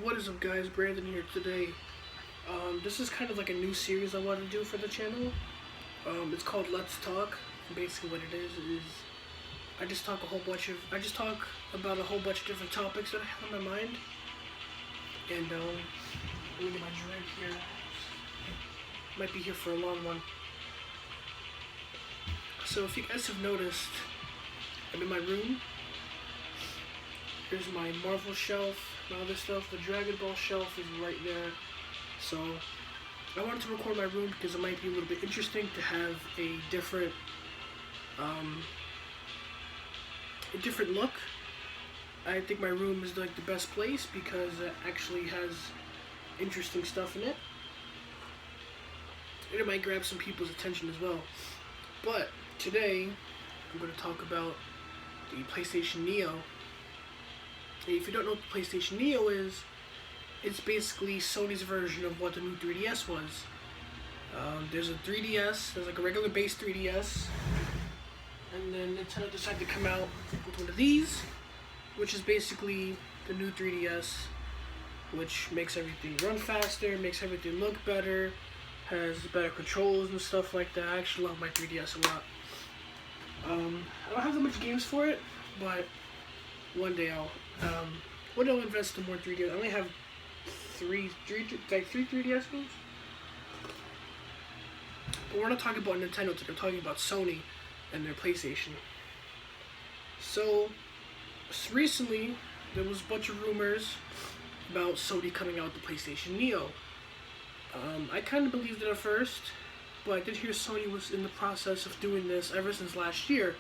What is up, guys? Brandon here today. This is kind of like a new series I want to do for the channel. It's called Let's Talk. Basically, what it is I just talk about a whole bunch of different topics that I have on my mind. And let me get my drink here. Might be here for a long one. So if you guys have noticed, I'm in my room. Here's my Marvel shelf and all this stuff. The Dragon Ball shelf is right there. So I wanted to record my room because it might be a little bit interesting to have a different look. I think my room is like the best place because it actually has interesting stuff in it. And it might grab some people's attention as well. But today I'm going to talk about the PlayStation Neo. If you don't know what the PlayStation Neo is, it's basically Sony's version of what the new 3DS was. There's a 3DS, there's like a regular base 3DS, and then Nintendo decided to come out with one of these, which is basically the new 3DS, which makes everything run faster, makes everything look better, has better controls and stuff like that. I actually love my 3DS a lot. I don't have that much games for it, but one day I'll invest in more 3DS. I only have three 3DS games. But we're not talking about Nintendo today. We're talking about Sony and their PlayStation. So recently there was a bunch of rumors about Sony coming out with the PlayStation Neo. I kind of believed it at first, but I did hear Sony was in the process of doing this ever since last year.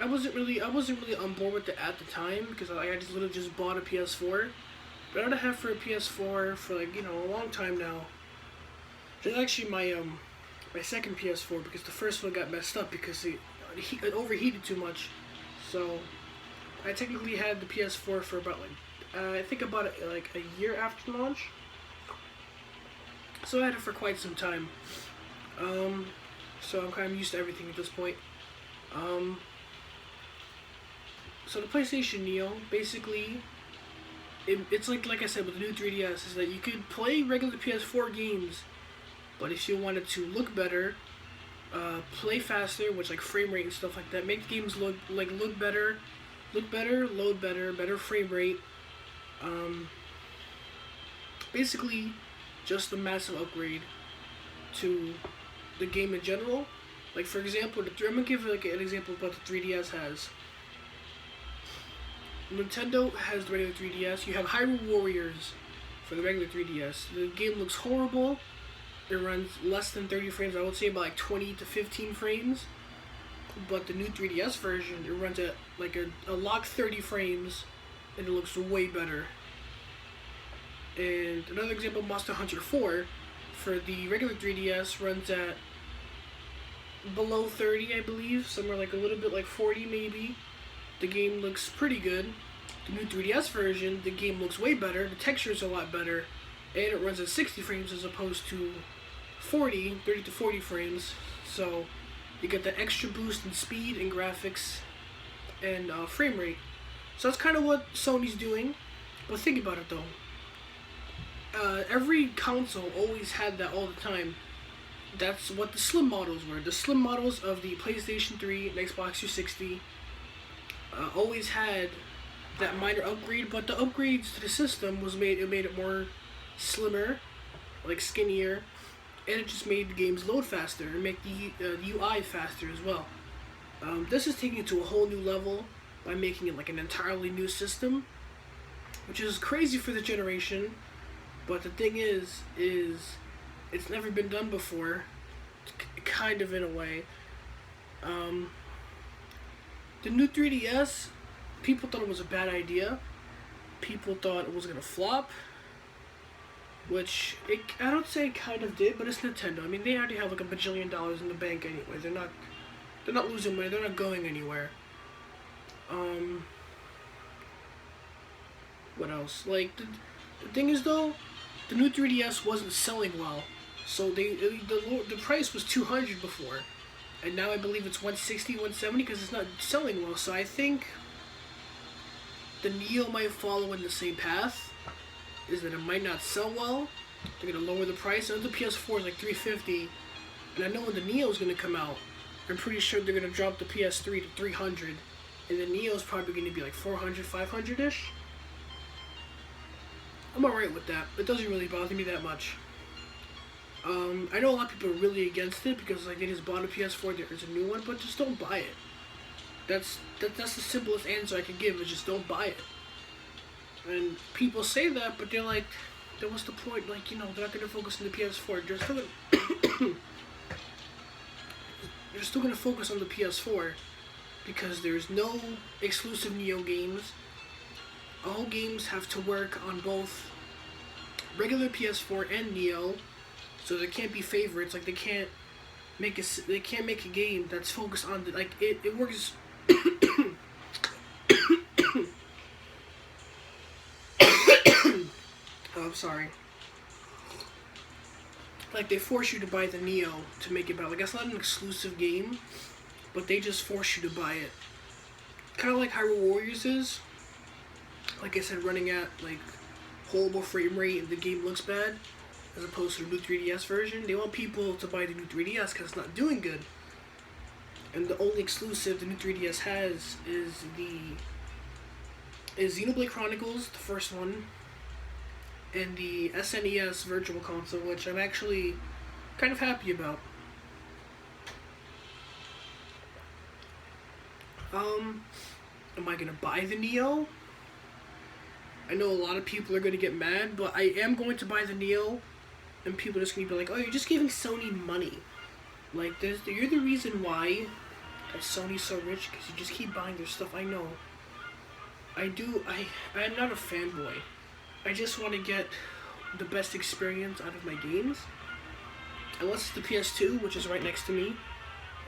I wasn't really on board with it at the time because I just literally just bought a PS4. But I'd have for a PS4 for a long time now. It's actually my second PS4 because the first one got messed up because it overheated too much. So I technically had the PS4 for about I think about it a year after launch. So I had it for quite some time. So I'm kind of used to everything at this point. So the PlayStation Neo, basically, it's like I said with the new 3DS, is that you could play regular PS4 games, but if you wanted to look better, play faster, which like frame rate and stuff like that, make the games look better, load better, better frame rate. Basically, just a massive upgrade to the game in general. Like for example, I'm gonna give an example of what the 3DS has. Nintendo has the regular 3DS. You have Hyrule Warriors for the regular 3DS. The game looks horrible. It runs less than 30 frames. I would say about 20 to 15 frames. But the new 3DS version, it runs at a locked 30 frames, and it looks way better. And another example, Monster Hunter 4 for the regular 3DS runs at below 30, I believe, somewhere a little bit 40 maybe. The game looks pretty good. The new 3DS version, the game looks way better, the texture's a lot better, and it runs at 60 frames as opposed to 30 to 40 frames. So you get the extra boost in speed and graphics and frame rate. So that's kind of what Sony's doing. But think about it though. Every console always had that all the time. That's what the slim models were. The slim models of the PlayStation 3 and Xbox 360 always had that minor upgrade, but the upgrades to the system made it more slimmer, skinnier, and it just made the games load faster and make the UI faster as well. This is taking it to a whole new level by making it an entirely new system, which is crazy for the generation. But the thing is it's never been done before, kind of in a way. The new 3DS, people thought it was a bad idea. People thought it was gonna flop, which I don't say it kind of did, but it's Nintendo. I mean, they already have $1 bajillion in the bank anyway. They're not losing money. They're not going anywhere. What else? The thing is though, the new 3DS wasn't selling well, so the price was $200 before. and now I believe it's 160, 170 because it's not selling well. So I think the Neo might follow in the same path is that it might not sell well. They're gonna lower the price. And the PS4 is like $350, and I know when the Neo is gonna come out, I'm pretty sure they're gonna drop the PS3 to $300, and the Neo is probably gonna be like $400, $500-ish. I'm alright with that. It doesn't really bother me that much. I know a lot of people are really against it because like they just bought a PS4, there's a new one, but just don't buy it. That's the simplest answer I can give, is just don't buy it. And people say that, but they're like, then what's the point? Like, you know, they're not gonna focus on the PS4. They're still gonna focus on the PS4 because there's no exclusive Neo games. All games have to work on both regular PS4 and Neo, so there can't be favorites. Like they can't make a game that's focused on the, like it works. Oh, I'm sorry. Like they force you to buy the Neo to make it better. Like that's not an exclusive game, but they just force you to buy it. Kind of like Hyrule Warriors is. Like I said, running at like horrible frame rate and the game looks bad, as opposed to the new 3DS version. They want people to buy the new 3DS because it's not doing good. And the only exclusive the new 3DS has is Xenoblade Chronicles, the first one, and the SNES Virtual Console, which I'm actually kind of happy about. Am I gonna buy the Neo? I know a lot of people are gonna get mad, but I am going to buy the Neo, and people are just gonna be like, "Oh, you're just giving Sony money." Like, you're the reason why that Sony's so rich, because you just keep buying their stuff. I know. I'm not a fanboy. I just want to get the best experience out of my games. Unless it's the PS2, which is right next to me.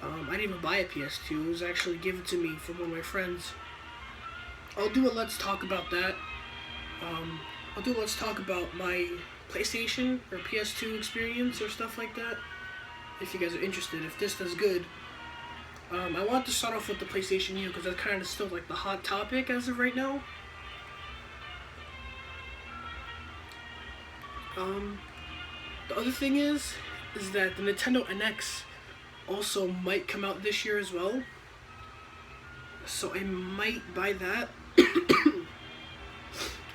I didn't even buy a PS2. It was actually given to me from one of my friends. I'll do a Let's Talk about that. I'll do a Let's Talk about my PlayStation or PS2 experience or stuff like that. If you guys are interested, if this does good. I want to start off with the PlayStation Neo because that's kind of still like the hot topic as of right now. The other thing is that the Nintendo NX also might come out this year as well. So I might buy that.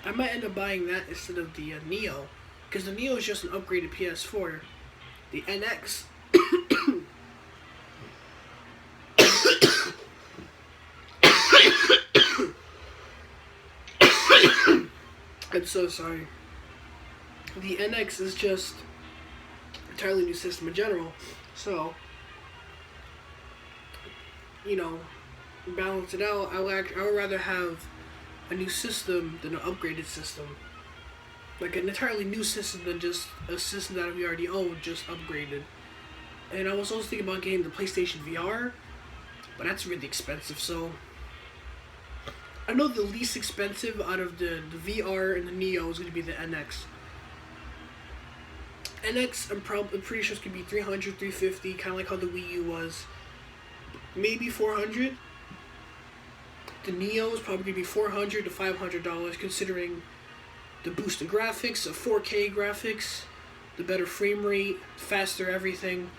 I might end up buying that instead of the Neo, because the Neo is just an upgraded PS4. The NX. I'm so sorry. The NX is just an entirely new system in general. So, you know, balance it out. I would rather have a new system than an upgraded system. Like an entirely new system than just a system that we already own, just upgraded. And I was also thinking about getting the PlayStation VR, but that's really expensive, so I know the least expensive out of the VR and the Neo is going to be the NX. NX, I'm pretty sure it's going to be $300, $350, kind of like how the Wii U was. Maybe $400. The Neo is probably going to be $400 to $500, considering the boosted graphics, the 4K graphics, the better frame rate, faster everything.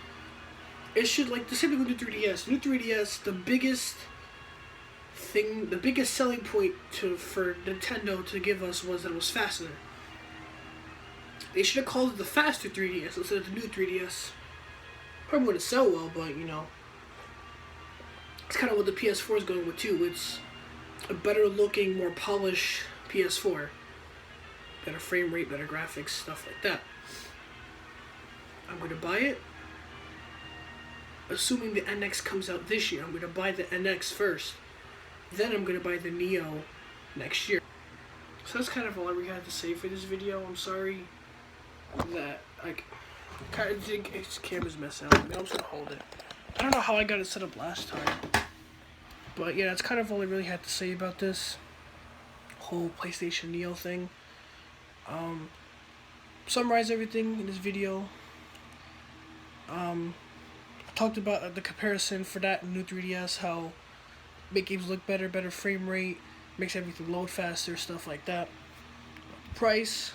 It should, like, the same thing with the 3DS. The new 3DS, the biggest selling point for Nintendo to give us was that it was faster. They should have called it the faster 3DS instead of the new 3DS. Probably wouldn't sell well, but, you know, it's kind of what the PS4 is going with, too. It's a better looking, more polished PS4. Better frame rate, better graphics, stuff like that. I'm going to buy it. Assuming the NX comes out this year, I'm going to buy the NX first. Then I'm going to buy the Neo next year. So that's kind of all I really had to say for this video. I'm sorry that I kind of think its camera's messing up. I mean, I'm just going to hold it. I don't know how I got it set up last time. But yeah, that's kind of all I really had to say about this whole PlayStation Neo thing. Summarize everything in this video. Talked about the comparison for that new 3DS, how make games look better, better frame rate, makes everything load faster, stuff like that. Price,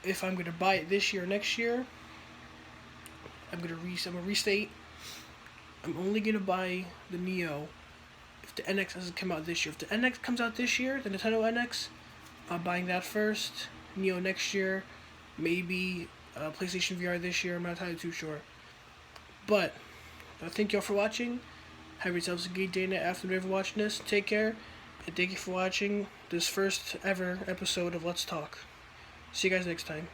if I'm gonna buy it this year or next year, I'm gonna restate. I'm only gonna buy the Neo if the NX doesn't come out this year. If the NX comes out this year, the Nintendo NX, I'm buying that first. Neo next year, maybe PlayStation VR this year. I'm not entirely too sure. But thank y'all for watching. Have yourselves a good day and afternoon for watching this. Take care, and thank you for watching this first ever episode of Let's Talk. See you guys next time.